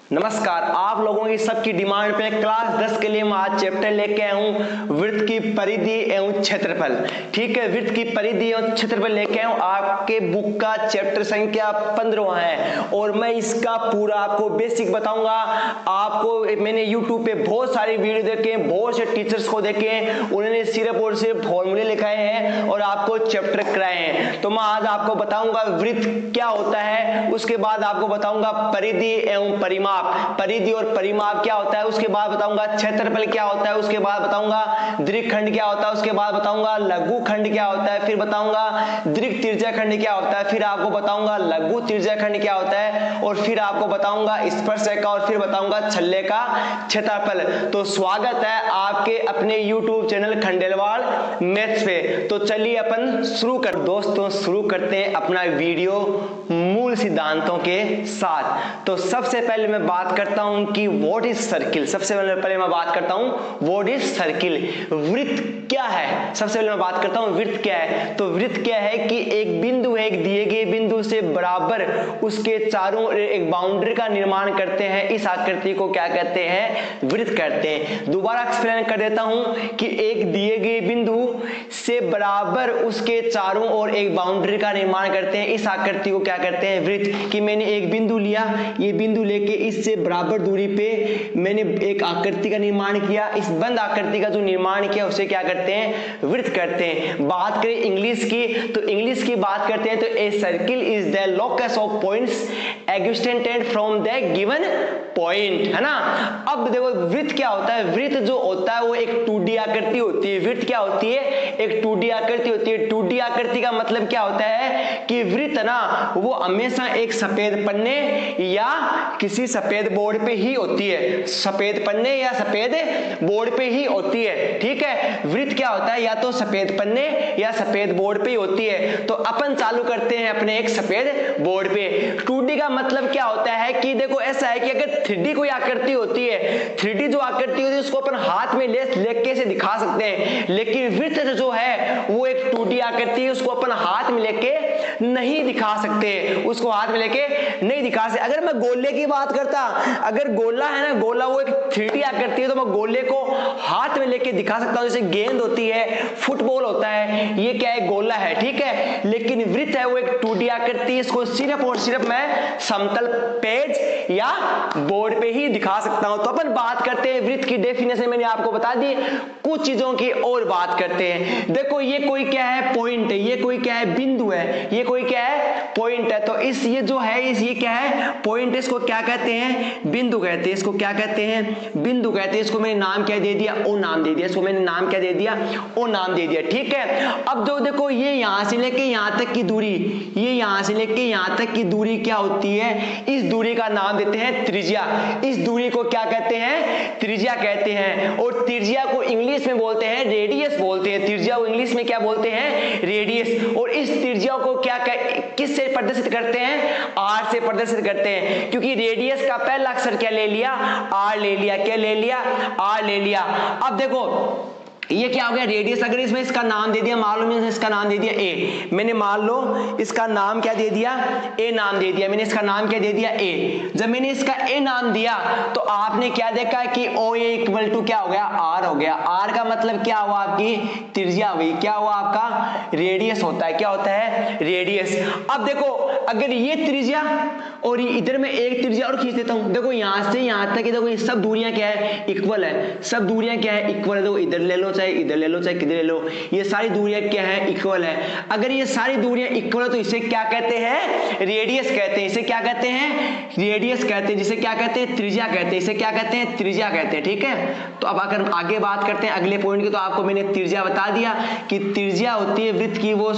नमस्कार, आप लोगों की सबकी डिमांड पे क्लास 10 के लिए मैं आज चैप्टर लेके आया हूँ वृत्त की परिधि एवं क्षेत्रफल। ठीक है, वृत्त की परिधि एवं क्षेत्रफल लेके आया हूँ। आपके बुक का चैप्टर संख्या 15 है और मैं इसका पूरा आपको बेसिक बताऊंगा। आपको मैंने यूट्यूब पे बहुत सारी वीडियो देखे, बहुत से टीचर्स को देखे, उन्होंने सिर्फ और सिर्फ फॉर्मूले लिखाए हैं और आपको चैप्टर कराए हैं। तो मैं आज आपको बताऊंगा वृत्त क्या होता है, उसके बाद आपको बताऊंगा परिधि एवं परिमाप, परिधि और परिमाप क्या होता है, उसके बाद बताऊंगा क्षेत्रफल क्या होता है, उसके बाद बताऊंगा दीर्घखंड क्या होता है, उसके बाद बताऊंगा लघु खंड क्या होता है, फिर बताऊंगा दीर्घ तिर्यक खंड क्या होता है, फिर आपको बताऊंगा लघु तिर्यक खंड क्या होता है, और फिर आपको बताऊंगा स्पर्शरेखा, और फिर बताऊंगा छल्ले का क्षेत्रफल। तो स्वागत है आपके अपने यूट्यूब चैनल खंडेलवाल मैथ्स पे। तो चलिए अपन शुरू कर दोस्तों, शुरू करते हैं अपना वीडियो मूल सिद्धांतों के साथ। तो सबसे पहले मैं बात करता हूं कि व्हाट इज सर्किल। सबसे पहले मैं बात करता हूं व्हाट इज सर्किल, वृत्त क्या है। सबसे पहले मैं बात करता हूं वृत्त क्या है। तो वृत्त क्या है कि एक बिंदु है, एक दिए गए बिंदु से बराबर उसके चारों ओर एक बाउंड्री का निर्माण करते हैं। इस आकृति को क्या कहते हैं, वृत्त कहते हैं। दोबारा एक्सप्लेन कर देता हूं कि एक दिए गए बिंदु से बराबर उसके चारों ओर एक बाउंड्री का निर्माण करते हैं। इस आकृति को क्या कहते हैं, वृत्त। कि मैंने एक बिंदु लिया, ये बिंदु लेके इससे बराबर दूरी पे मैंने एक आकृति का निर्माण किया। इस बंद आकृति का जो निर्माण किया उसे क्या करते हैं, वृत्त करते हैं। बात करें इंग्लिश की, तो इंग्लिश की बात करते हैं तो a circle is the locus of points extended from the given point, है ना। अब देखो वृत्त क्या होता है, वृत्त जो होता है वो एक 2D आकृति होती है। वृत्त क्या होती है, एक 2D आकृति होती है। 2D आकृति का मतलब क्या होता है कि वृत्त ना वो हमेशा एक सफेद पन्ने या किसी सफेद बोर्ड पे ही होती है, सफेद पन्ने या सफेद बोर्ड पे ही होती है। ठीक है, वृत्त क्या होता है, या तो सफेद पन्ने या सफेद बोर्ड पे ही होती है। तो अपन चालू करते हैं अपने एक सफेद बोर्ड पे। 2D का मतलब क्या होता है कि देखो ऐसा है कि अगर 3D कोई आकृति होती है, 3D जो आकृति होती है उसको अपन हाथ में लेके से दिखा सकते हैं, लेकिन वृत्त जो है वो एक 2D आकृति है, उसको अपन हाथ में लेके नहीं दिखा सकते, उसको हाथ में लेके नहीं दिखा सकते। अगर मैं गोले की बात करता, अगर गोला है ना, गोला वो एक 3D आकृति है, तो मैं गोले को हाथ में लेके दिखा सकता हूं। जैसे गेंद होती है, फुटबॉल होता है, ये क्या है, गोला है। ठीक है, लेकिन वृत्त है वो एक 2D आकृति, इसको सिर्फ और सिर्फ मैं समतल पेज या बोर्ड पे ही दिखा सकता हूं। तो अपन बात करते हैं वृत्त की डेफिनेशन मैंने आपको बता दी, कुछ चीजों की और बात करते हैं। देखो ये कोई क्या है, पॉइंट है, ये कोई क्या है, बिंदु है, ये कोई क्या है, पॉइंट है। तो इस ये जो है इस ये क्या है, पॉइंट, इसको क्या कहते हैं, बिंदु कहते हैं। इसको क्या कहते हैं, बिंदु कहते हैं। इसको मैंने नाम क्या दे दिया, ओ नाम दे दिया। इसको मैंने नाम क्या दे दिया, ओ नाम दे दिया। ठीक है, अब जो देखो ये यहां से लेके यहां तक की दूरी, ये यहां से लेके यहां तक की दूरी क्या होती है, इस दूरी का नाम देते हैं त्रिज्या। इस दूरी को क्या कहते हैं, त्रिज्या कहते हैं। और त्रिज्या को इंग्लिश में बोलते हैं रेडियस बोलते हैं। त्रिज्या को इंग्लिश में क्या बोलते हैं, रेडियस। और इस त्रिज्या को क्या किस से प्रदर्शित करते हैं, आर से प्रदर्शित करते हैं, क्योंकि रेडियस का पहला अक्षर क्या ले लिया, आर ले लिया। क्या ले लिया, आर ले लिया। अब देखो ये क्या हो गया, रेडियस। अगर इसमें इसका नाम दे दिया, मान लो मैंने इसका नाम दे दिया ए, मैंने मान लो इसका नाम क्या दे दिया, ए नाम दे दिया। मैंने इसका नाम क्या दे दिया, ए। जब मैंने इसका ए नाम दिया तो आपने क्या देखा कि ओ ए इक्वल टू क्या हो गया, आर हो गया। आर का मतलब क्या हुआ, आपकी त्रिज्या हुई। क्या हुआ, आपका रेडियस होता है। क्या होता है, रेडियस। अब देखो अगर ये त्रिज्या और इधर में एक त्रिज्या और खींच देता हूं, देखो यहां से यहां तक, देखो ये सब दूरियां क्या है, इक्वल है। सब दूरियां क्या है, इक्वल है। देखो इधर ले लो, चाहे इधर ले लो, चाहे किधर ले लो, ये सारी दूरियां क्या है, इक्वल है। अगर ये सारी दूरियां इक्वल है तो इसे क्या कहते हैं, रेडियस कहते हैं। इसे क्या कहते हैं, रेडियस कहते हैं। जिसे क्या कहते हैं, त्रिज्या कहते हैं। इसे क्या कहते हैं, त्रिज्या कहते हैं। ठीक है, तो अब अगर आगे बात करते हैं अगले पॉइंट की, तो आपको मैंने त्रिज्या बता दिया कि त्रिज्या होती है वृत्त की, वो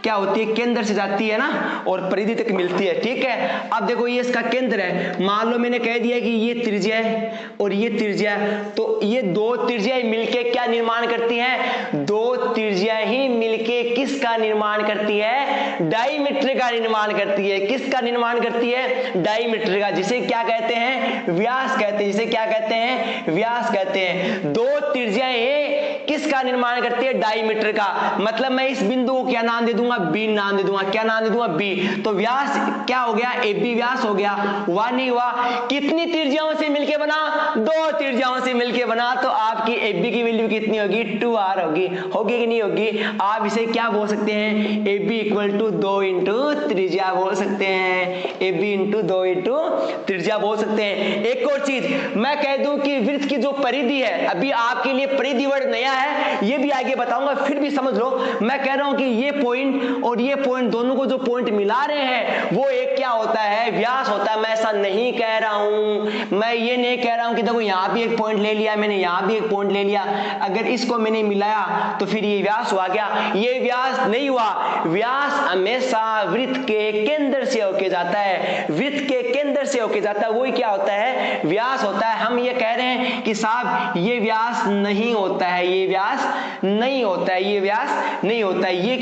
क्या होती है, केंद्र से जाती है ना और परिधि तक मिलती है। ठीक है, अब देखो ये इसका केंद्र है। मान लो मैंने कह दिया कि ये त्रिज्या है और ये त्रिज्या है, तो ये दो त्रिज्याएं मिलके क्या निर्माण करती हैं, दो त्रिज्याएं ही मिलके किसका निर्माण करती है, डायमीटर का निर्माण करती है। किसका निर्माण करती है, डायमीटर का, जिसे क्या कहते हैं, व्यास कहते हैं। जिसे क्या कहते हैं, व्यास कहते हैं। दो त्रिज्याएं किसका निर्माण करती है? डायमीटर का। मतलब मैं इस बिंदु को क्या नाम दे दूंगा? बी नाम दे दूंगा। क्या नाम दे दूंगा? बी। तो व्यास क्या हो गया? ए बी व्यास हो गया। हुआ नहीं हुआ? कितनी त्रिज्याओं से मिलके बना? 2 त्रिज्याओं से मिलके बना। तो आपकी ए बी की वैल्यू कितनी होगी? 2r होगी। होगी कि नहीं होगी? आप इसे क्या बोल सकते हैं? A B equal to 2 into त्रिज्या बोल सकते हैं। ए बी इंटू 2 इंटू त्रिज्या बोल सकते हैं। एक और चीज मैं कह दूं कि वृत्त की जो परिधि है, अभी आपके लिए परिधि वर्ड नया है, ये भी आगे बताऊंगा, फिर भी समझ लो। मैं कह रहा हूं कि ये पॉइंट और ये पॉइंट दोनों को जो पॉइंट मिला रहे हैं वो एक क्या होता है? व्यास होता है। मैं ऐसा नहीं कह रहा हूं, मैं ये नहीं कह रहा हूं कि देखो यहां भी एक पॉइंट ले लिया मैंने, यहां भी एक पॉइंट ले लिया, अगर इसको मैंने मिलाया तो फिर ये व्यास हुआ क्या? ये व्यास नहीं हुआ। व्यास हमेशा वृत्त के केंद्र से होके जाता है। वृत्त के केंद्र से होके जाता है, वही क्या होता है? व्यास होता है। हम ये कह रहे हैं कि साहब ये व्यास नहीं होता है, ये व्यास नहीं होता है, ये व्यास नहीं होता है। ये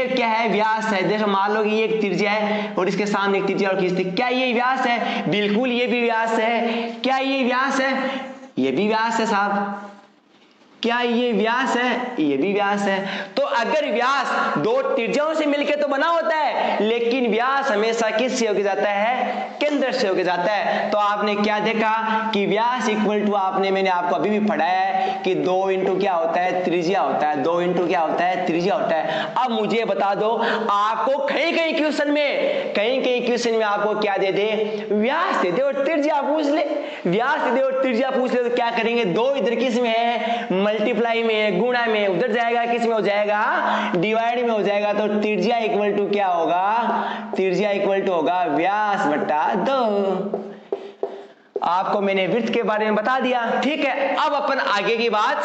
क्या है? व्यास है। देखो मान लो कि ये एक त्रिज्या है और इसके सामने एक त्रिज्या और खींचते, क्या ये व्यास है? बिल्कुल ये भी व्यास है। क्या ये व्यास है? ये भी व्यास है साहब। क्या ये व्यास है? ये भी व्यास है। तो अगर व्यास 2 त्रिज्याओं से मिलकर तो बना होता है, लेकिन व्यास हमेशा किससे होके जाता है? केंद्र से होके जाता है। तो आपने क्या देखा कि व्यास इक्वल टू मैंने आपको अभी भी पढ़ाया है कि 2 इंटू क्या होता है? त्रिज्या होता है। 2 इंटू क्या होता है? त्रिज्या होता है। अब मुझे बता दो, आपको कहीं कहीं क्वेश्चन में आपको क्या दे दे? व्यास दे दे और त्रिज्या पूछ ले। व्यास दे दे और त्रिज्या पूछ ले तो क्या करेंगे? 2 इधर किस में है? मल्टीप्लाई में, गुणा में। उधर जाएगा किस में हो जाएगा? डिवाइड में हो जाएगा। तो त्रिज्या इक्वल टू क्या होगा? त्रिज्या इक्वल टू होगा व्यास बटा 2। आपको मैंने वृत्त के बारे में बता दिया। ठीक है, अब अपन आगे की बात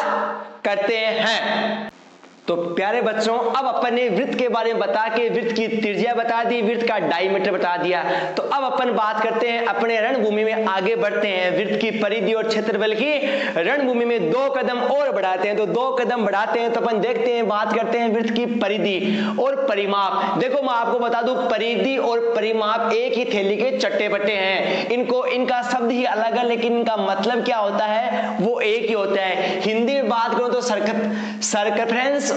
करते हैं। तो प्यारे बच्चों, अब अपन ने वृत्त के बारे में बता के वृत्त की त्रिज्या बता दी, वृत्त का डायमीटर बता दिया। तो अब अपन बात करते हैं, अपने रणभूमि में आगे बढ़ते हैं। वृत्त की परिधि और क्षेत्रफल की रणभूमि में 2 कदम और बढ़ाते हैं। तो 2 कदम बढ़ाते हैं तो अपन देखते हैं, बात करते हैं वृत्त की परिधि और परिमाप। देखो मैं आपको बता दूं, परिधि और परिमाप एक ही थैली के चट्टे बट्टे हैं। इनका शब्द ही अलग है, लेकिन इनका मतलब क्या होता है? वो एक ही होता है। हिंदी में बात करूं तो सर्कम्फ्रेंस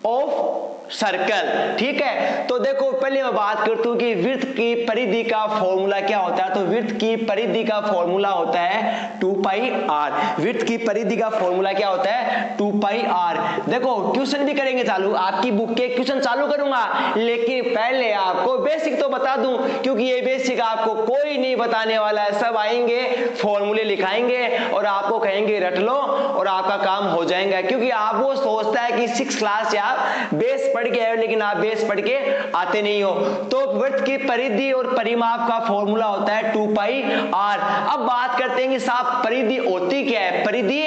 ऑफ सर्कल। ठीक है, तो देखो पहले मैं बात करता हूं कि वृत्त की परिधि का फॉर्मूला क्या होता है। तो वृत्त की परिधि का फॉर्मूला होता है 2 पाई r। वृत्त की परिधि का फॉर्मूला क्या होता है? 2 पाई r। देखो क्वेश्चन भी करेंगे चालू, आपकी बुक के क्वेश्चन चालू करूंगा, लेकिन पहले आपको बेसिक तो बता दूं, क्योंकि ये बेसिक आपको कोई नहीं बताने वाला है। सब आएंगे, फॉर्मूले लिखाएंगे और आपको कहेंगे रट लो और आपका काम हो जाएगा। क्योंकि आप वो सोचता है कि 6 क्लास से आप बेस पढ़ के आए, लेकिन आप बेस पढ़ के आते नहीं हो। तो वृत्त की परिधि और परिमाप का फॉर्मूला होता है 2 पाई r। अब बात करते हैं कि साहब परिधि होती क्या है? परिधि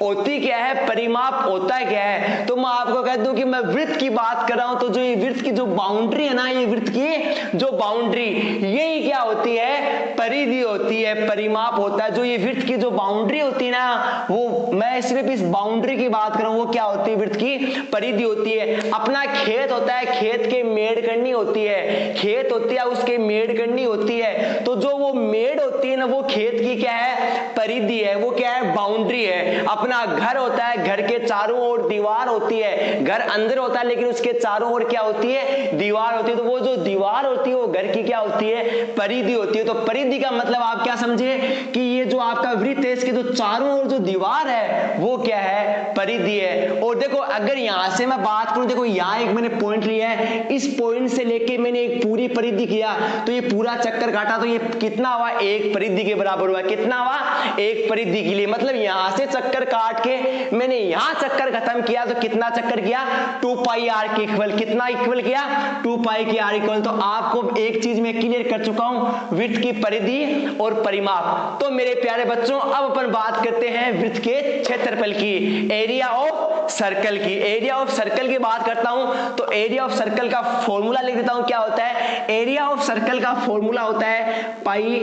होती क्या है? परिमाप होता है क्या है? तो मैं आपको कह दूं कि मैं वृत्त की बात कर रहा हूं, तो जो ये वृत्त की जो बाउंड्री है ना, ये वृत्त की जो बाउंड्री, यही क्या होती है? परिधि होती है, परिमाप होता है। जो ये वृत्त की जो बाउंड्री होती है ना, वो मैं सिर्फ इस बाउंड्री की बात कर रहा हूं, वो क्या होती है? वृत्त की परिधि होती है। अपना खेत होता है, खेत के मेड़ करनी होती है, खेत होती है उसके मेड़ करनी होती है। तो जो वो मेड़ होती है ना, वो खेत की क्या है? परिधि है। वो क्या है? बाउंड्री है। अपना घर होता है, घर के चारों ओर दीवार होती है। घर अंदर होता है लेकिन उसके चारों ओर क्या होती है? दीवार होती है। तो वो जो दीवार होती है वो घर की क्या होती है? परिधि होती है। तो परिधि का मतलब आप क्या समझे कि ये जो आपका वृत्त है, इसके जो चारों ओर जो दीवार है वो क्या है? परिधि है। और देखो अगर यहां से मैं बात करूं, देखो यहां एक मैंने पॉइंट लिया है, इस पॉइंट से लेके मैंने एक पूरी परिधि किया, तो ये पूरा चक्कर काटा, तो ये कितना हुआ? 1 परिधि के बराबर हुआ। कितना हुआ? 1 परिधि के लिए। मतलब यहां से चक्कर काट के मैंने यहां चक्कर खत्म किया, तो कितना चक्कर किया? 2 पाई r के इक्वल। कितना इक्वल किया? 2 पाई के r इक्वल। तो आपको एक चीज मैं क्लियर कर चुका हूं, वृत्त की परिधि और परिमाप। तो मेरे प्यारे बच्चों, अब अपन बात करते हैं वृत्त के क्षेत्रफल की, एरिया ऑफ सर्कल की। एरिया ऑफ सर्कल की बात करता हूं तो एरिया ऑफ सर्कल का फॉर्मूला लिख देता हूं। क्या होता है? एरिया ऑफ सर्कल का फॉर्मूला होता है pi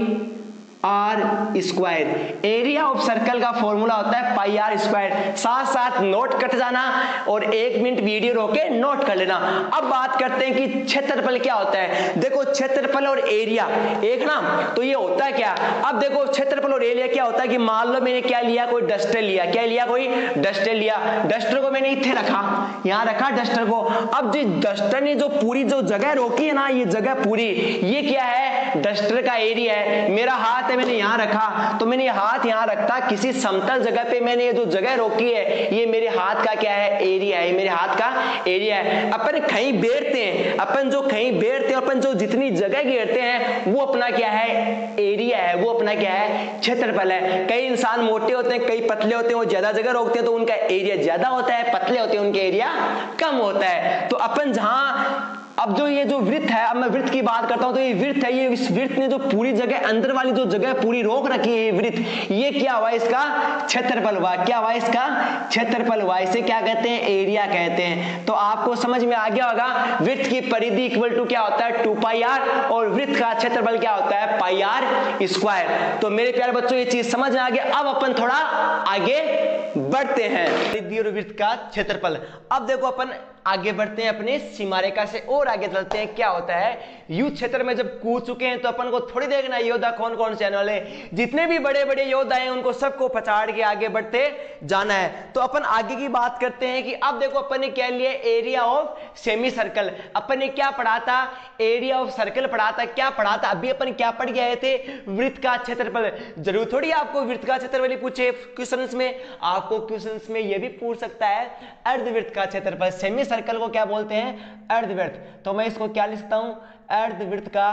r square. Area of circle का फॉर्मूला होता है पाई आर स्क्वायर। साथ साथ नोट कर जाना और 1 मिनट वीडियो रोके नोट कर लेना। अब बात करते हैं कि क्षेत्रफल क्या होता है। देखो क्षेत्रफल और एरिया एक ना, तो ये होता है क्या। अब देखो क्षेत्रफल और एरिया क्या होता है कि मान लो मैंने क्या लिया, कोई डस्टर लिया। क्या लिया, कोई डस्टर लिया। डस्टर को मैंने इतने रखा, यहां रखा डस्टर को। अब जिस डस्टर ने जो पूरी जो जगह रोकी है ना, ये जगह पूरी, ये क्या है, डस्टर का एरिया है। मेरा हाथ है, मैंने यहां रखा, तो मैंने हाथ यहां रखता, किसी समतल जगह पे मैंने ये जो जगह रोकी है, ये मेरे हाथ का क्या है, एरिया है, मेरे हाथ का एरिया है। अपन कहीं बैठते हैं, अपन जो कहीं बैठते हैं, अपन जो जितनी जगह घेरते हैं, वो अपना क्या है, एरिया है, वो अपना क्या है, क्षेत्रफल है। कई इंसान मोटे होते हैं, कई पतले होते हैं, वो ज्यादा जगह रोकते हैं तो उनका एरिया ज्यादा होता है, पतले होते हैं उनका एरिया कम होता है। तो अपन जहां, अब जो ये जो वृत्त है, अब मैं वृत्त की बात करता हूं, तो ये वृत्त है, ये इस वृत्त ने जो पूरी जगह अंदर वाली जो जगह पूरी रोक रखी है, ये वृत्त, ये क्या हुआ, इसका क्षेत्रफल हुआ। क्या हुआ, इसका क्षेत्रफल हुआ। इसे क्या कहते हैं, एरिया कहते हैं। तो आपको समझ में आ गया होगा, वृत्त की परिधि इक्वल टू क्या होता है, 2 पाई आर, और वृत्त का क्षेत्रफल क्या होता है, पाई आर स्क्वायर। तो मेरे प्यारे बच्चों, ये चीज समझ में आ गया। अब अपन थोड़ा आगे बढ़ते हैं, परिधि और वृत्त का क्षेत्रफल। अब देखो अपन आगे बढ़ते हैं अपने सीमा रेखा से और आगे चलते हैं। क्या होता है, युद्ध क्षेत्र में जब कूद चुके हैं तो अपन को थोड़ी देखना योद्धा कौन कौन से आने वाले, जितने भी बड़े बड़े योद्धा हैं उनको सबको पछाड़ के आगे बढ़ते जाना है। तो अपन आगे की बात करते हैं कि अब देखो अपन ने क्या लिया, एरिया ऑफ सेमी सर्कल। अपन ने क्या पढ़ा था, एरिया ऑफ सर्कल पढ़ा था। क्या पढ़ा था, अभी अपन क्या पढ़ के आए थे, वृत्त का क्षेत्रफल। जरूर थोड़ी आपको वृत्त का क्षेत्रफल पूछे क्वेश्चंस में, आपको क्वेश्चंस में ये भी पूछ सकता है अर्धवृत्त का क्षेत्रफल। सेमी सर्कल को क्या बोलते हैं, अर्धवृत्त। तो मैं इसको क्या लिखता हूं, अर्धवृत्त का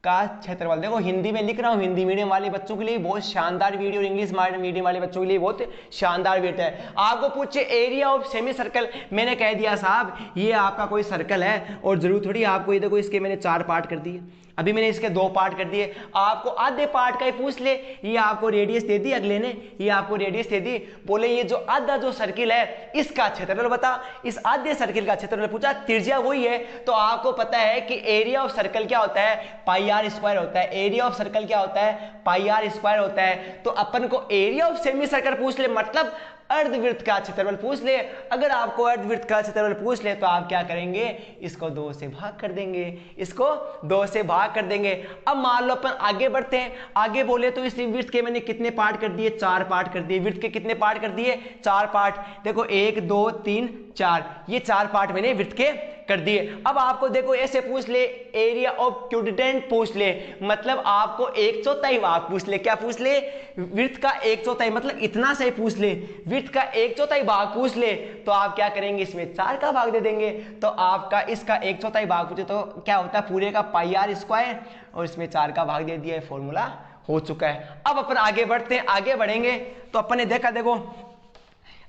क्षेत्रफल। देखो हिंदी में लिख रहा हूं, हिंदी मीडियम वाले बच्चों के लिए बहुत शानदार वीडियो, इंग्लिश मीडियम वाले बच्चों के लिए बहुत शानदार वीडियो है। आपको पूछे एरिया ऑफ सेमी सर्कल, मैंने कह दिया साहब ये आपका कोई सर्कल है, और जरूर थोड़ी आपको, ये देखो इसके मैंने 4 पार्ट कर दिए, अभी मैंने इसके 2 पार्ट कर दिए। आपको आधे पार्ट का ही पूछ ले, ये आपको रेडियस दे दी अगले ने, ये आपको रेडियस दे दी, बोले ये जो आधा जो सर्किल है इसका क्षेत्रफल बता। इस आधे सर्किल का क्षेत्रफल पूछा, त्रिज्या वही है, तो आपको पता है कि एरिया ऑफ सर्कल क्या होता है, पाई आर स्क्वायर होता है। एरिया ऑफ सर्कल क्या होता है, पाई आर स्क्वायर होता है। तो अपन को एरिया ऑफ सेमी सर्कल पूछ ले, मतलब अर्धवृत्त का क्षेत्रफल पूछ ले। अगर आपको अर्धवृत्त का क्षेत्रफल पूछ ले तो आप क्या करेंगे, इसको 2 से भाग कर देंगे, इसको 2 से भाग कर देंगे। अब मान लो अपन आगे बढ़ते हैं, आगे बोले तो इस वृत्त के मैंने कितने पार्ट कर दिए, 4 पार्ट कर दिए। वृत्त के कितने पार्ट कर दिए, 4 पार्ट। देखो 1 2 3 4, ये 4 पार्ट मैंने वृत्त के कर दिए। अब आपको देखो ऐसे पूछ ले, एरिया ऑफ क्यूबिडेंट पूछ ले, मतलब आपको 1/4 भाग पूछ ले। क्या पूछ ले, वृत्त का 1/4, मतलब इतना से पूछ ले, वृत्त का 1/4 भाग पूछ ले, तो आप क्या करेंगे, इसमें 4 का भाग दे देंगे। तो आपका इसका 1/4 भाग पूछे तो क्या होता है, पूरे का पाई आर स्क्वायर, और इसमें 4 का भाग दे दिया, फॉर्मूला हो चुका है। अब अपन आगे बढ़ते हैं, आगे बढ़ेंगे तो अपन ने देखा, देखो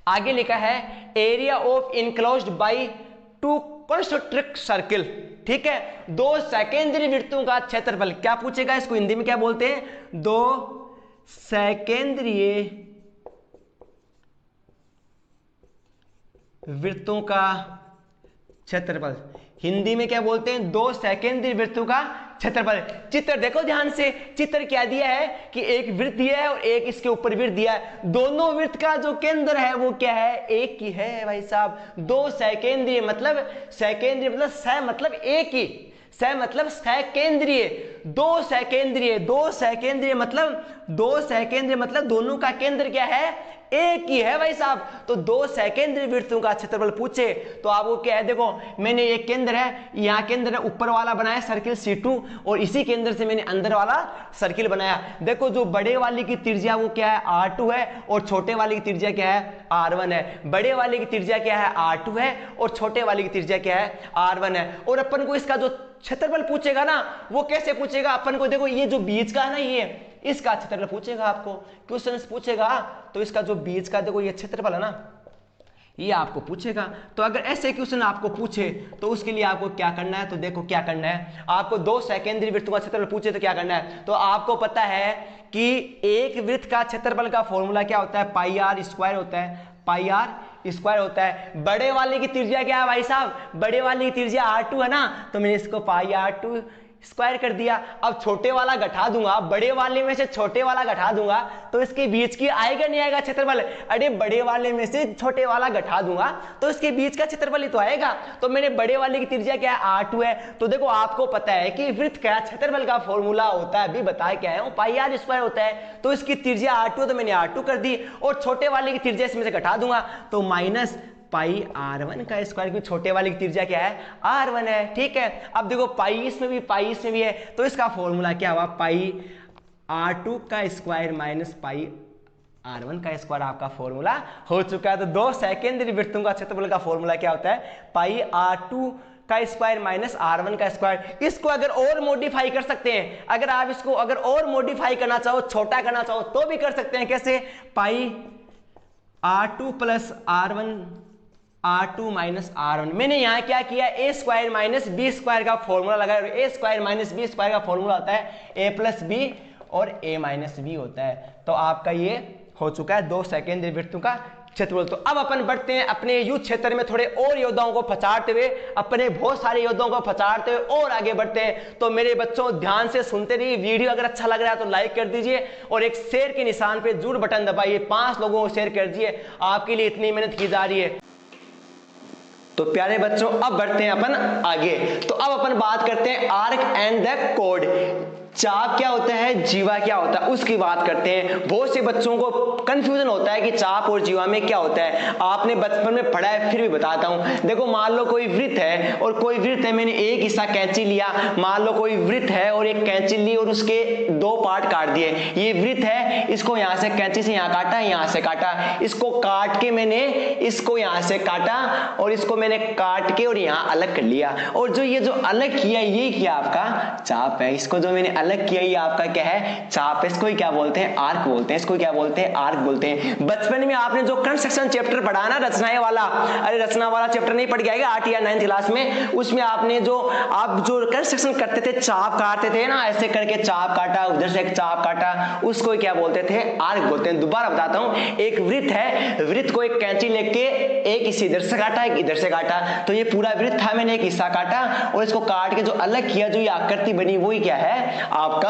आगे लिखा है area of enclosed by 2 concentric circle. ठीक है, 2 सेकेंडरी वृत्तों का क्षेत्रफल। क्या पूछेगा, इसको हिंदी में क्या बोलते हैं, 2 सेकेंद्रीय वृत्तों का क्षेत्रफल। हिंदी में क्या बोलते हैं, 2 सेकेंडरी वृत्तों का क्षेत्रफल। चित्र देखो ध्यान से, चित्र क्या दिया है कि एक वृत्त दिया है और एक इसके ऊपर वृत्त दिया है। दोनों वृत्त का जो केंद्र है वो क्या है, एक ही है भाई साहब। 2 सेकेंद्रीय मतलब, सेकेंद्रीय मतलब स मतलब एक ही, स मतलब सेकेंद्रीय, 2 सेकेंद्रीय, 2 सेकेंद्रीय मतलब, 2 सेकेंद्रीय मतलब दोनों का केंद्र क्या है, एक ही है भाई साहब। तो 2 सेकेंद्रीय वृत्तों का क्षेत्रफल पूछे तो आपको क्या है, देखो मैंने एक केंद्र है, यहाँ केंद्र है, ऊपर वाला बनाया सर्किल C2, और इसी केंद्र से मैंने अंदर वाला सर्किल बनाया। देखो जो बड़े वाले की त्रिज्या वो क्या है, R2 है, और छोटे वाले की त्रिज्या क्या है, R1 है। बड़े वाले की त्रिज्या क्या है, R2 है, और छोटे वाले की त्रिज्या क्या है, R1 है। और अपन को इसका जो क्षेत्रफल पूछेगा ना, वो कैसे पूछेगा, अपन को देखो ये जो बीच का है ना, ये इसका क्षेत्रफल पूछेगा, आपको क्वेश्चन पूछेगा तो इसका जो बीच का देखो ये क्षेत्रफल है ना, ये आपको पूछेगा। तो अगर ऐसे क्वेश्चन आपको पूछे तो उसके लिए आपको क्या करना है, तो देखो क्या करना है, आपको 2 सेकेंडरी वृत्तों का क्षेत्रफल पूछे तो क्या करना है, तो आपको पता है कि एक वृत्त का क्षेत्रफल का फॉर्मूला क्या होता है, पाई आर स्क्वायर होता है, पाई आर स्क्वायर होता है। बड़े वाले की त्रिज्या क्या है भाई साहब, बड़े वाले की त्रिज्या R2 है ना, तो मैंने इसको पाई R2 स्क्वायर कर दिया। अब छोटे वाला घटा दूंगा, बड़े वाले में से छोटे वाला घटा दूंगा तो इसके बीच की आएगा नहीं आएगा क्षेत्रफल? अरे बड़े वाले में से छोटे वाला घटा दूंगा तो इसके बीच का क्षेत्रफल ही तो आएगा। तो मैंने बड़े वाले की त्रिज्या क्या है, r2 है। तो देखो आपको पता है कि वृत्त का क्षेत्रफल का फॉर्मूला होता है, अभी बताया क्या है, पाई r स्क्वायर होता है। तो इसकी त्रिज्या r2 तो मैंने r2 कर दी और छोटे वाले की त्रिज्या इसमें से घटा दूंगा तो माइनस पाई r1 का स्क्वायर, क्योंकि छोटे वाले की त्रिज्या क्या है, r1 है। ठीक है, अब देखो पाई इसमें भी है तो इसका फॉर्मूला क्या हुआ, पाई r2 का स्क्वायर माइनस पाई r1 का स्क्वायर आपका फॉर्मूला हो चुका है। तो दो सेकेंडरी वृत्तों का क्षेत्रफल का फॉर्मूला क्या होता है, पाई r2 का स्क्वायर माइनस r1 का स्क्वायर। इसको अगर और मॉडिफाई कर सकते हैं, अगर आप इसको अगर और मॉडिफाई करना चाहो, छोटा करना चाहो तो भी कर सकते हैं। कैसे, पाई r2 plus r2 minus r1। मैंने यहां क्या किया, ए स्क्वायर माइनस बी स्क्वायर का फॉर्मूला लगाया। ए स्क्वायर माइनस बी स्क्वायर का फॉर्मूला होता है ए प्लस बी और ए माइनस बी होता है। तो आपका ये हो चुका है दो सेकेंडरी वृत्तों का क्षेत्रफल। तो अब अपन बढ़ते हैं अपने युद्ध क्षेत्र में, थोड़े और योद्धाओं को फचाड़ते हुए, अपने बहुत सारे योद्धाओं को फचाड़ते हुए और आगे बढ़ते हैं। तो मेरे बच्चों ध्यान से सुनते रहिए, वीडियो अगर अच्छा लग रहा है तो लाइक कर दीजिए और एक शेयर के निशान पे जरूर बटन दबाइए, 5 लोगों को शेयर कर दीजिए, आपके लिए इतनी मेहनत की जा रही है। तो प्यारे बच्चों अब बढ़ते हैं अपन आगे। तो अब अपन बात करते हैं आर्क एंड द कोड। चाप क्या होता है, जीवा क्या होता है, उसकी बात करते हैं। बहुत से बच्चों को कंफ्यूजन होता है कि चाप और जीवा में क्या होता है। आपने बचपन में पढ़ा है, फिर भी बताता हूं। देखो मान लो कोई वृत्त है और कोई वृत्त है, मैंने एक हिस्सा कैंची लिया। मान लो कोई वृत्त है और एक कैंची ली और उसके 2 पार्ट काट दिए। ये वृत्त है, इसको यहां से कैंची से यहां काटा, यहां से काटा, इसको काट के मैंने इसको यहां से काटा और इसको मैंने काट के और यहां अलग कर लिया। और जो ये जो अलग किया ये क्या आपका चाप है। इसको जो मैंने अलग किया ये आपका क्या है, चाप है। इसको क्या बोलते हैं, आर्क बोलते हैं। इसको क्या बोलते हैं, आर्क बोलते हैं। बचपन में आपने जो कंस्ट्रक्शन चैप्टर पढ़ा ना, रचनाएं वाला, अरे रचना वाला चैप्टर नहीं पढ़ के आएगा 8 या 9th क्लास में, उसमें आपने जो आप जो कंस्ट्रक्शन करते थे, चाप काटते थे ना, ऐसे करके चाप काटा, उधर से एक चाप काटा, उसको क्या बोलते थे, आर्क बोलते हैं। दोबारा बताता हूं, एक वृत्त है, वृत्त को एक कैंची लेके एक इसी इधर से काटा, एक इधर से काटा, तो ये पूरा वृत्त था, मैंने एक हिस्सा काटा और इसको काट के जो अलग किया, जो ये आकृति बनी, वही क्या है आपका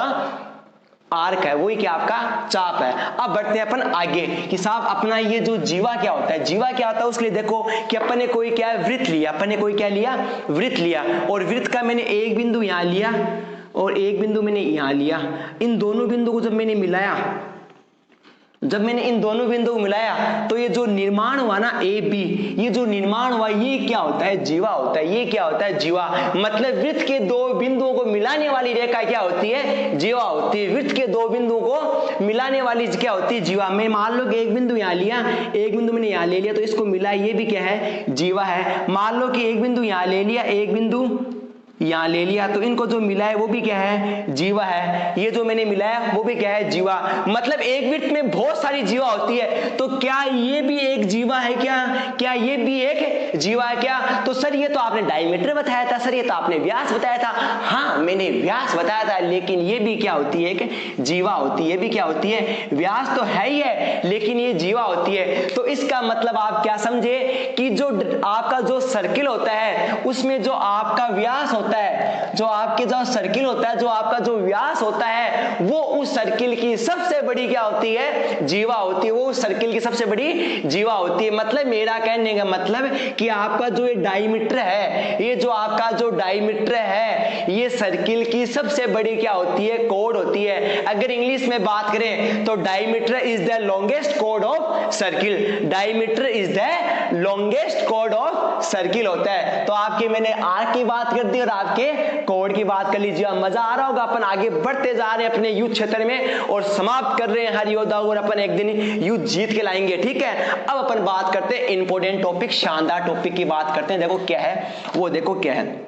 आर्क है, वही क्या आपका चाप है। अब बढ़ते हैं अपन आगे कि साहब अपना ये जो जीवा क्या होता है। जीवा क्या होता है उसके लिए देखो कि अपन ने कोई क्या वृत्त लिया, अपन ने कोई क्या लिया, वृत्त लिया, और वृत्त का मैंने एक बिंदु यहां लिया और एक बिंदु मैंने यहां लिया। इन दोनों बिंदु को जब मैंने मिलाया, जब मैंने इन दोनों बिंदु को मिलाया तो ये जो निर्माण हुआ ना ए बी, ये जो निर्माण हुआ ये क्या होता है, जीवा होता है। ये क्या होता है, जीवा। मतलब वृत्त के 2 बिंदुओं को मिलाने वाली रेखा क्या होती है, जीवा होती है। वृत्त के 2 बिंदुओं को मिलाने वाली क्या होती है, जीवा। मैं मान लो कि एक बिंदु यहाँ लिया, एक बिंदु मैंने यहाँ ले लिया, तो इसको मिला, ये भी क्या है, जीवा है। मान लो कि एक बिंदु यहाँ ले लिया, एक बिंदु यहां ले लिया, तो इनको जो मिला है वो भी क्या है, जीवा है। ये जो मैंने मिलाया वो भी क्या है, जीवा। मतलब एक वृत्त में बहुत सारी जीवा होती है, तो क्या ये भी एक जीवा है क्या ये भी एक जीवा है क्या? तो सर ये तो आपने डायमीटर बताया था, सर ये तो आपने व्यास बताया था। हाँ मैंने व्यास बताया था, लेकिन ये भी क्या होती है, एक जीवा होती है। ये भी क्या होती है, व्यास तो है ही है, लेकिन ये जीवा होती है। तो इसका मतलब आप क्या समझे कि जो आपका जो सर्किल होता है उसमें जो आपका व्यास होता है, जो आपके जो सर्किल होता है, जो आपका जो व्यास होता है, वो उस सर्किल की सबसे बड़ी क्या होती है, जीवा होती है। वो उस सर्किल की सबसे बड़ी जीवा होती है। मतलब मेरा कहने का मतलब कि आपका जो ये डायमीटर है, ये जो आपका जो डायमीटर है, ये सर्किल की सबसे बड़ी क्या होती है, कोड होती है। अगर इंग्लिश में बात करें तो diameter is the longest code of circle. Diameter is the longest code of circle होता है। तो आपकी मैंने आर्क की बात कर दी और आपके कोड की बात कर लीजिए। मजा आ रहा होगा। अपन आगे बढ़ते जा रहे हैं अपने युद्ध क्षेत्र में और समाप्त कर रहे हैं हर योद्धा, और अपन एक दिन युद्ध जीत के लाएंगे। ठीक है, अब अपन बात करते हैं इंपोर्टेंट टॉपिक, शानदार टॉपिक की बात करते हैं। देखो क्या है वो, देखो क्या है।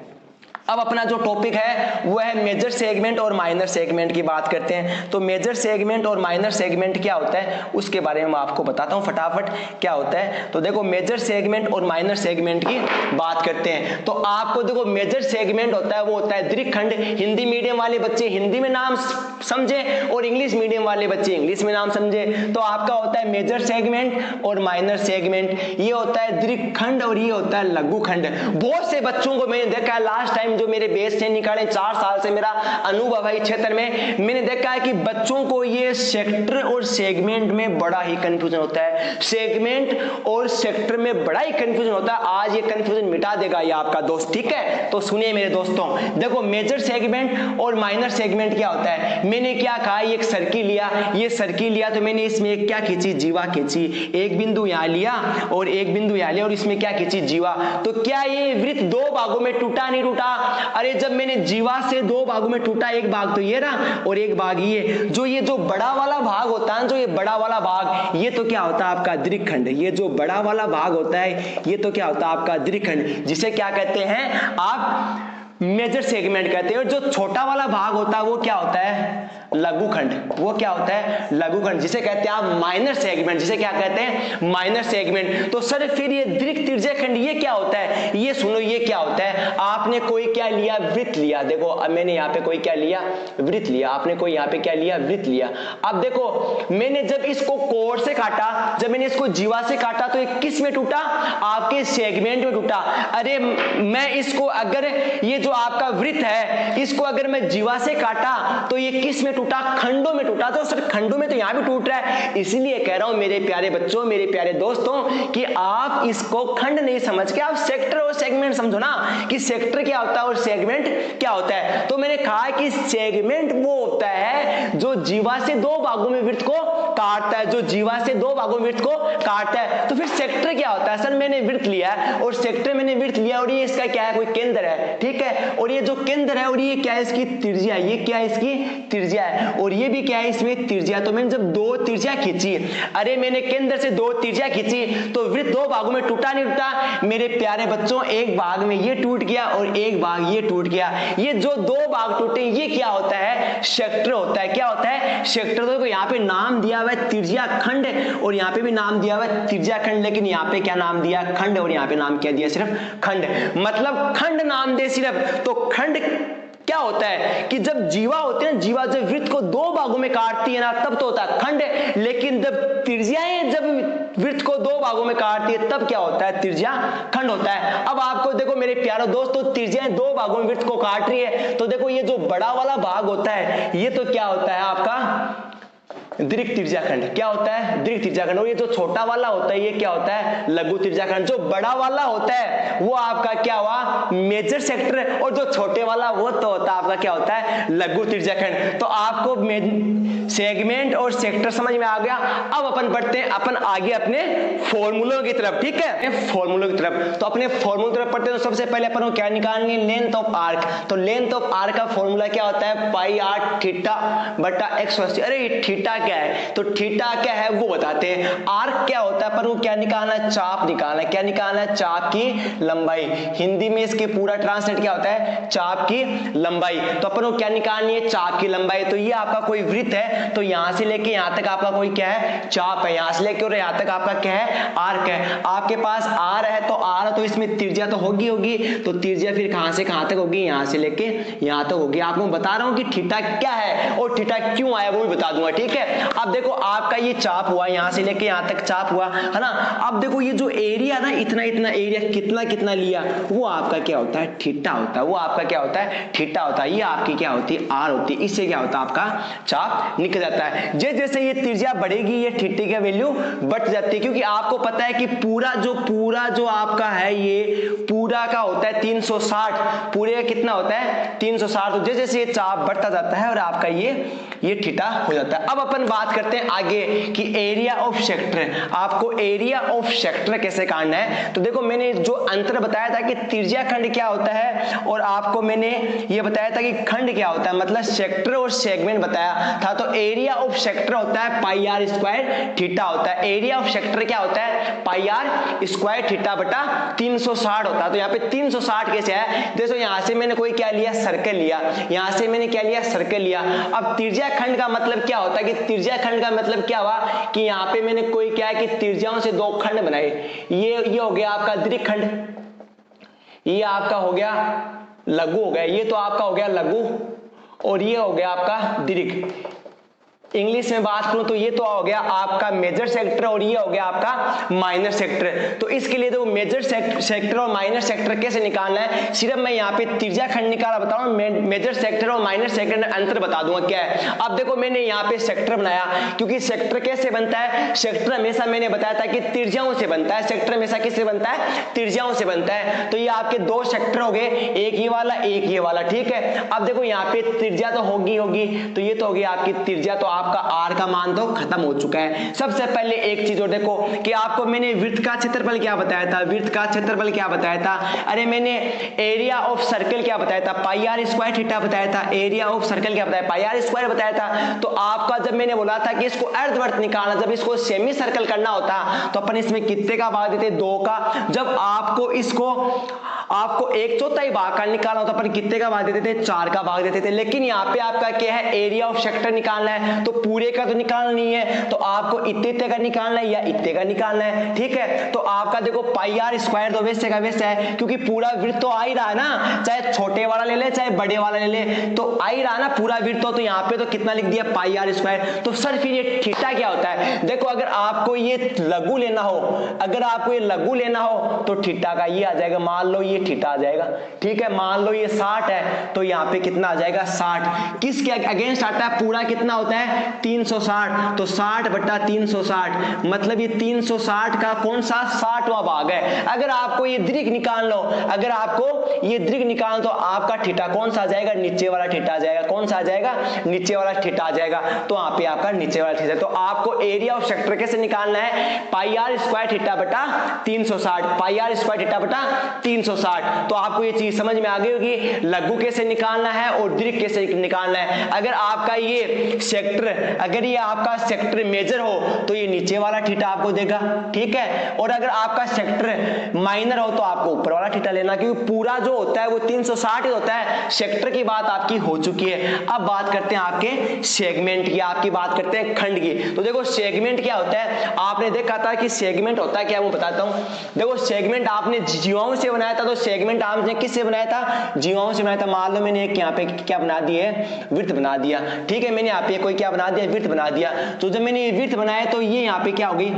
अब अपना जो टॉपिक है वो है मेजर सेगमेंट और माइनर सेगमेंट की बात करते हैं। तो मेजर सेगमेंट और माइनर सेगमेंट क्या होता है उसके बारे में मैं आपको बताता हूं फटाफट क्या होता है। तो देखो मेजर सेगमेंट और माइनर सेगमेंट की बात करते हैं। तो आपको देखो मेजर सेगमेंट होता है वो होता है दीर्घखंड। हिंदी मीडियम वाले बच्चे हिंदी में नाम समझे और इंग्लिश मीडियम वाले बच्चे इंग्लिश में नाम समझे। तो आपका होता है मेजर सेगमेंट और माइनर सेगमेंट। ये होता है दीर्घखंड और ये होता है लघुखंड। बहुत से बच्चों को मैंने देखा है लास्ट टाइम टाइम जो मेरे बेस ने निकाले, 4 साल से मेरा अनुभव है इस क्षेत्र में, मैंने देखा है कि बच्चों को ये सेक्टर और सेगमेंट में बड़ा ही कंफ्यूजन होता है। सेगमेंट और सेक्टर में बड़ा ही कंफ्यूजन होता है। आज ये कंफ्यूजन मिटा देगा ये आपका दोस्त, ठीक है। तो सुनिए मेरे दोस्तों, देखो मेजर सेगमेंट और माइनर सेगमेंट क्या होता है। मैंने क्या कहा, एक सर्किल लिया, ये सर्किल लिया तो मैंने इसमें क्या खींची, जीवा खींची, एक बिंदु यहां लिया और एक बिंदु यहां लिया और इसमें क्या खींची, जीवा। तो क्या ये वृत्त 2 भागों में टूटा नहीं टूटा? अरे जब मैंने जीवा से 2 भागों में टूटा, एक भाग तो ये रहा और एक भाग ये, जो बड़ा वाला भाग होता है, जो ये बड़ा वाला भाग, ये तो क्या होता है आपका दीर्घखंड। ये जो बड़ा वाला भाग होता है ये तो क्या होता है आपका दीर्घखंड, जिसे क्या कहते हैं आप मेजर सेगमेंट कहते हैं। और जो छोटा वाला भाग होता है वो क्या होता है, लघुखंड। वो क्या होता है, लघुखंड, जिसे कहते हैं आप माइनर सेगमेंट, जिसे क्या कहते हैं, माइनर सेगमेंट। तो सर फिर ये दीर्घ त्रिज्यखंड ये क्या होता है, ये सुनो ये क्या होता है। आपने कोई क्या लिया, वृत्त लिया। देखो अब मैंने यहाँ पे कोई क्या लिया, वृत्त लिया। आपने कोई यहाँ पे क्या लिया, वृत्त लिया। अब देखो मैंने जब इसको कोण से काटा, जब मैंने इसको जीवा से काटा तो ये किस में टूटा, आपके सेगमेंट में टूटा। अरे मैं इसको अगर ये जो आपका वृत्त है इसको अगर मैं जीवा से काटा तो ये किस में टूटा, खंडों में टूटा। तो सर खंडों में तो यहां भी टूट रहा है। इसीलिए कह रहा हूं मेरे प्यारे बच्चों, मेरे प्यारे दोस्तों, कि आप इसको खंड नहीं समझ के आप सेक्टर और सेगमेंट समझो ना, कि सेक्टर क्या होता है और सेगमेंट क्या होता है। तो मैंने कहा कि सेगमेंट वो होता है जो जीवा से 2 भागों में वृत्त को काटता है, जो जीवा से 2 भागों में वृत्त को काटता है। तो फिर सेक्टर क्या होता है, सर मैंने वृत्त लिया है और सेक्टर मैंने वृत्त लिया और ये इसका क्या है, कोई केंद्र है, ठीक है। और ये जो केंद्र है और ये क्या है, इसकी त्रिज्या, ये क्या है, इसकी त्रिज्या है और ये भी क्या है, इसमें त्रिज्या। तो मैंने जब 2 त्रिज्या खींची, अरे मैंने केंद्र से 2 त्रिज्या खींची तो वृत्त 2 भागों में टूटा नहीं टूटा मेरे प्यारे बच्चों, एक भाग में ये टूट गया और एक भाग ये टूट गया। ये जो 2 भाग टूटे ये क्या होता है, सेक्टर होता है। क्या होता है, सेक्टर। तो यहाँ पे नाम दिया हुआ है त्रिज्या खंड और यहाँ पे भी नाम दिया हुआ है त्रिज्या खंड, लेकिन यहाँ पे क्या नाम दिया, खंड, और यहाँ पे नाम क्या दिया, सिर्फ खंड। मतलब खंड नाम दे सिर्फ। तो खंड क्या होता है कि जब जीवा होती है ना, जीवा जब वृत्त को 2 भागों में काटती है ना तब तो होता है खंड, लेकिन जब त्रिज्याएं जब वृत्त को 2 भागों में काटती है तब क्या होता है, त्रिज्या खंड होता है। अब आपको देखो मेरे प्यारे दोस्तों, त्रिज्याएं 2 भागों में वृत्त को काट रही है, तो देखो ये जो बड़ा वाला भाग होता है ये तो क्या होता है आपका दीर्घ त्रिज्याखंड। क्या होता है, दीर्घ त्रिज्याखंड। और ये जो छोटा वाला होता है ये क्या होता है, लघु त्रिज्याखंड। जो बड़ा वाला होता है वो आपका क्या हुआ, मेजर सेक्टर, और जो छोटे वाला वो तो होता है आपका क्या होता है, लघु त्रिज्याखंड। तो आपको सेगमेंट और सेक्टर समझ में आ गया। अब अपन बढ़ते हैं अपन आगे अपने फॉर्मूलों की तरफ, ठीक है, फॉर्मूलों की तरफ। तो अपने फॉर्मूलों की तरफ पढ़ते हैं तो सबसे पहले अपन को क्या निकालेंगे, लेंथ ऑफ आर्क। तो लेंथ ऑफ आर्क का फॉर्मूला क्या होता है, पाई आर थीटा बटा एक्स। अरे थीटा क्या है, तो थीटा क्या है वो बताते हैं। आर्क क्या होता है, अपन को क्या निकालना है, चाप निकालना है। क्या निकालना है, चाप की लंबाई। हिंदी में इसके पूरा ट्रांसलेट क्या होता है, चाप की लंबाई। तो अपन को क्या निकालनी है, चाप की लंबाई। तो ये आपका कोई वृत्त है तो यहां से लेके यहां तक आपका कोई क्या है, चाप है। यहां से लेके और यहां तक आपका क्या है, आर्क है। आपके पास आर है तो आर तो इसमें त्रिज्या तो होगी। तो त्रिज्या फिर कहां से कहां तक होगी, यहां से लेके यहां तक होगी। आपको बता रहा हूं कि थीटा क्या है और थीटा क्यों आया वो भी बता दूंगा, ठीक है। अब देखो आपका ये चाप हुआ, यहां से लेके यहां तक चाप हुआ, है ना। अब देखो ये जो एरिया ना, इतना इतना एरिया कितना कितना लिया, वो आपका क्या होता है, थीटा होता है। वो आपका क्या होता है, थीटा होता है। ये आपकी क्या होती है, आर होती है। इससे क्या होता है, आपका चाप निकल जाता है। जैसे ये त्रिज्या बढ़ेगी ये थीटा की वैल्यू बढ़ जाती है, क्योंकि आपको पता है कि पूरा जो आपका है ये पूरा का होता है 360, पूरे का कितना होता है 360। तो जैसे ये चाप बढ़ता जाता है और आपका ये थीटा हो जाता है। अब अपन बात करते हैं आगे कि एरिया ऑफ सेक्टर। आपको एरिया ऑफ सेक्टर कैसे काटना है, तो देखो मैंने जो अंतर बताया था कि त्रिज्या खंड क्या होता है और आपको मैंने ये बताया था कि खंड क्या होता है, मतलब सेक्टर और सेगमेंट बताया था। तो एरिया ऑफ सेक्टर होता है पाई आर स्क्वायर थीटा होता है। एरिया ऑफ सेक्टर क्या होता है, पाई आर स्क्वायर थीटा बटा 360 होता है। तो यहाँ पे 360 कैसे है, देखो यहां से मैंने कोई क्या लिया, सर्कल लिया, यहां से मैंने क्या लिया, सर्कल लिया। अब त्रिज्या खंड का मतलब क्या होता है कि त्रिज्या खंड का मतलब क्या हुआ कि यहाँ पे मैंने कोई क्या है कि त्रिज्याओं से 2 खंड बनाए। ये हो गया आपका दीर्घ खंड, ये आपका हो गया लघु हो गया, ये तो आपका हो गया लघु और ये हो गया आपका दीर्घ। इंग्लिश में बात करूं तो ये तो हो गया आपका मेजर सेक्टर और ये हो गया आपका माइनर सेक्टर। तो इसके लिए देखो मेजर सेक्टर और माइनर सेक्टर कैसे निकालना है, सिर्फ मैं यहाँ पे त्रिज्या खंड निकाला बताऊं, मेजर सेक्टर और माइनर सेक्टर में अंतर बता दूंगा क्या है। अब देखो मैंने यहाँ पे सेक्टर बनाया, क्योंकि सेक्टर कैसे बनता है, सेक्टर हमेशा मैंने बताया था कि त्रिज्याओं से बनता है। सेक्टर हमेशा किससे बनता है, त्रिज्याओं से बनता है। तो ये आपके दो सेक्टर हो गए, एक ये वाला एक ये वाला, ठीक है। अब देखो यहाँ पे त्रिज्या तो होगी, तो ये तो होगी आपकी त्रिज्या, तो आपका आर का मान तो खत्म हो चुका है। सबसे पहले एक चीज और देखो कि आपको मैंने वृत्त का क्षेत्रफल क्या बताया था, वृत्त का क्षेत्रफल क्या बताया था, अरे मैंने एरिया ऑफ सर्कल क्या बताया था, पाई आर स्क्वायर थीटा बताया था। एरिया ऑफ सर्कल क्या बताया, पाई आर स्क्वायर बताया था। तो आपका जब मैंने बोला था कि इसको अर्धवृत्त निकालना, जब इसको सेमी सर्कल करना होता तो अपन इसमें कितने का भाग देते, 2 का। जब आपको इसको आपको 1/4 भाग का निकालना होता अपन कितने का भाग देते थे, 4 का भाग देते थे। लेकिन यहाँ पे आपका क्या है, एरिया ऑफ सेक्टर निकालना है, तो पूरे का तो निकालना नहीं है, तो आपको इतने का निकालना है या इतने का निकालना है, ठीक है। तो आपका देखो पाई आर स्क्वायर तो वैसे का वैसे है, क्योंकि पूरा वृत्त तो आ ही रहा है ना, चाहे छोटे वाला ले ले चाहे बड़े वाला ले ले, तो आ ही रहा ना पूरा वृत्त। तो यहाँ पे तो कितना लिख दिया, पाई आर स्क्वायर। तो सर फिर ये थीटा क्या होता है, देखो अगर आपको ये लघु लेना हो, अगर आपको ये लघु लेना हो तो थीटा का ये आ जाएगा, मान लो ये थीटा आ जाएगा, ठीक है। मान लो ये 60 है तो यहाँ पे कितना आ जाएगा, 60 किसके अगेंस्ट आता है, पूरा कितना होता है 360, तो 60/360 मतलब ये 360 का कौन सा 60वां भाग है। अगर आपको ये दीर्घ निकाल लो, अगर आपको ये दीर्घ निकाल तो आपका थीटा कौन सा आ जाएगा, नीचे वाला थीटा आ जाएगा। कौन सा आ जाएगा, नीचे वाला थीटा आ जाएगा। तो यहाँ पे आपका नीचे वाला थीटा, तो आपको एरिया ऑफ सेक्टर कैसे निकालना है, पाई आर स्क्वायर थीटा बटा 360, पाई आर स्क्वायर थीटा बटा 360। तो आपको ये चीज समझ में आ गई होगी, लघु कैसे निकालना है और दीर्घ कैसे निकालना है। अगर आपका ये सेक्टर, अगर ये आपका सेक्टर मेजर हो तो ये नीचे वाला थीटा आपको देगा, ठीक है। और अगर आपका सेक्टर माइनर हो तो आपको ऊपर वाला थीटा लेना, क्योंकि पूरा जो होता है वो 360 ही होता है। सेक्टर की बात आपकी हो चुकी है। अब बात करते हैं आपके सेगमेंट की, आपकी बात करते हैं खंड की। तो देखो सेगमेंट क्या होता है, आपने देखा था कि सेगमेंट होता है क्या, वो बताता हूं। देखो सेगमेंट आपने जीवाओं से बनाया था, तो सेगमेंट आपने किससे बनाया था, जीवाओं से बनाया था। मान लो मैंने एक यहाँ पे क्या बना दिया है, वृत्त बना दिया, ठीक है। मैंने यहाँ पे कोई क्या बना दिया, वृत्त बना दिया। तो जब मैंने ये वृत्त बनाया तो ये यहाँ पे क्या होगी,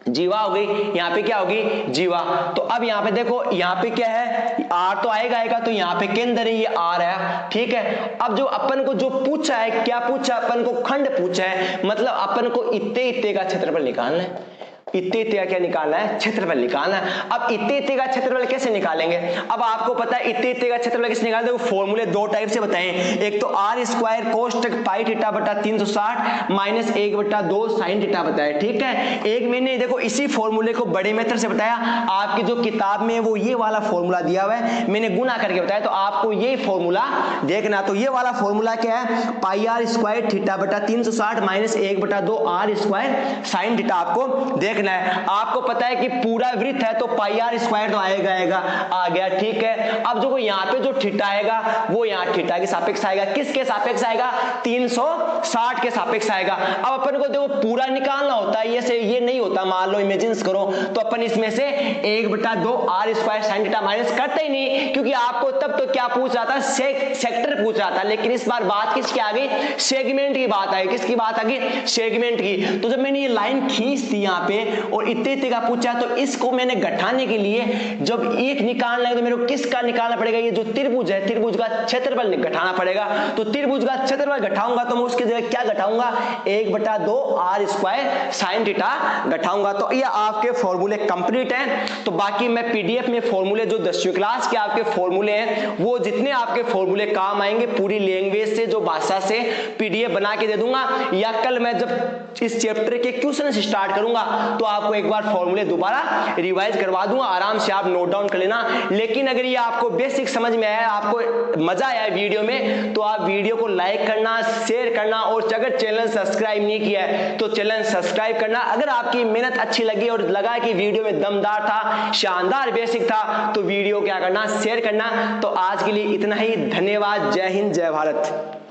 जीवा हो गई, यहाँ पे क्या होगी, जीवा। तो अब यहाँ पे देखो, यहाँ पे क्या है, आर तो आएगा, तो यहाँ पे केंद्र है, ये आर है, ठीक है। अब जो अपन को जो पूछा है, क्या पूछा, अपन को खंड पूछा है, मतलब अपन को इतने का क्षेत्रफल निकालना है। इतने का क्या निकालना है, क्षेत्रफल निकालना है। अब इतने का क्षेत्रफल कैसे निकालेंगे, अब आपको पता है इतने का क्षेत्रफल कैसे निकालते हैं, फॉर्मूले दो टाइप से बताएं। एक तो आर स्क्वायर कोष्टक पाई थीटा बटा 360 माइनस 1/2 साइन थीटा बताया, ठीक है। एक मैंने देखो इसी फॉर्मूले को बड़े मेथड से बताया, आपकी जो किताब में वो ये वाला फॉर्मूला दिया हुआ है, मैंने गुना करके बताया, तो आपको ये फॉर्मूला देखना। तो ये वाला फॉर्मूला क्या है, पाई आर स्क्वायर थीटा बटा 360 minus 1/2 R square sine theta आपको देखना है। आपको पता है कि पूरा वृत्त है तो पाई आर स्क्वायर तो आएगा, आ गया, ठीक है। अब जो यहाँ पे जो थीटा आएगा वो यहाँ थीटा के सापेक्ष आएगा, किसके सापेक्ष आएगा, 360 के सापेक्ष आएगा। अब अपन को देखो पूरा निकालना होता है, ये नहीं होता, मान लो इमेजिन करो, तो अपन इसमें से 1/2 R square sine theta minus करते ही नहीं, क्योंकि आपको तब तो क्या पूछ रहा था, सेक्टर पूछ रहा था। लेकिन इस बार बात किसकी आ गई, सेगमेंट की बात आई, किसकी बात आ गई, सेगमेंट की। तो जब मैंने ये लाइन खींच दी यहाँ पे और इतने का पूछा, तो इसको मैंने घटाने के लिए जब एक निकालना है तो मेरे को किसका निकालना पड़ेगा, ये जो त्रिभुज है, त्रिभुज का क्षेत्रफल घटाना पड़ेगा। तो त्रिभुज का क्षेत्रफल घटाऊंगा तो मैं उसकी जगह क्या घटाऊंगा, 1/2 आर स्क्वायर साइन थीटा घटाऊंगा। तो ये आपके फॉर्मूले कंप्लीट हैं। तो बाकी मैं पीडीएफ में फॉर्मूले जो 10वीं क्लास के आपके फॉर्मूले हैं, वो जितने आपके फॉर्मूले काम आएंगे पूरी लैंग्वेज से, जो भाषा से पीडीएफ बना के दे दूंगा, या कल मैं जब इस चैप्टर के क्वेश्चन स्टार्ट करूंगा तो आपको एक बार फॉर्मूले दोबारा रिवाइज करवा दूंगा, आराम से आप नोट डाउन कर लेना। लेकिन अगर ये आपको बेसिक समझ में आया, आपको मजा आया वीडियो में, तो आप वीडियो को लाइक करना, शेयर करना, और अगर चैनल सब्सक्राइब नहीं किया है तो चैनल सब्सक्राइब करना। अगर आपकी मेहनत अच्छी लगी और लगा कि वीडियो में दमदार था, शानदार बेसिक था, तो वीडियो क्या करना, शेयर करना। तो आज के लिए इतना ही, धन्यवाद, जय हिंद, जय भारत।